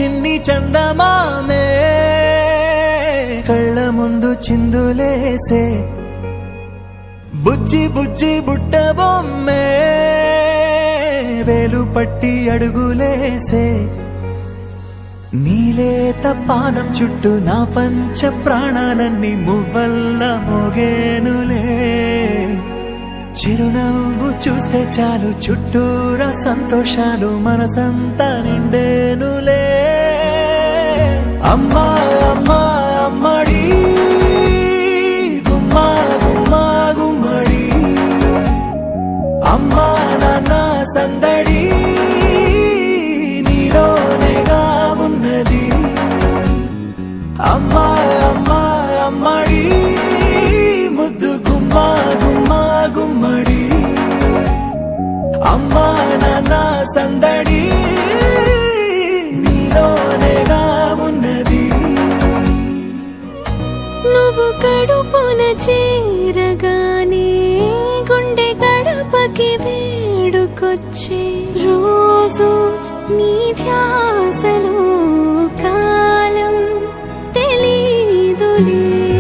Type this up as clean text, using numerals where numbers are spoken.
చిన్ని చందమామే కళ్ళ ముందు చిందులేసే బుజ్జి బుజ్జి బుట్ట బొమ్మే వేలు పట్టి అడుగులేసే నీలేత పానం చుట్టూ నా పంచ ప్రాణాలన్నీ మువ్వల్ల మోగేనులే చిరునవ్వు చూస్తే చాలు చుట్టూరా సంతోషాలు మనసంతా నిండేనులే అమ్మా అమ్మా అమ్మడి గుమ్మా గుమ్మా గుమ్మడి అమ్మా నాన్న సందడి నీలోనేగా ఉన్నది అమ్మా అమ్మా అమ్మడి ముద్దు గుమ్మా గుమ్మా గుమ్మడి అమ్మా నాన్న సందడి నీలోనేగా ఉన్నది నువ్వు కడుపున చేరగానే గుండె గడపకి వేడుకొచ్చే రోజు నీ ధ్యానం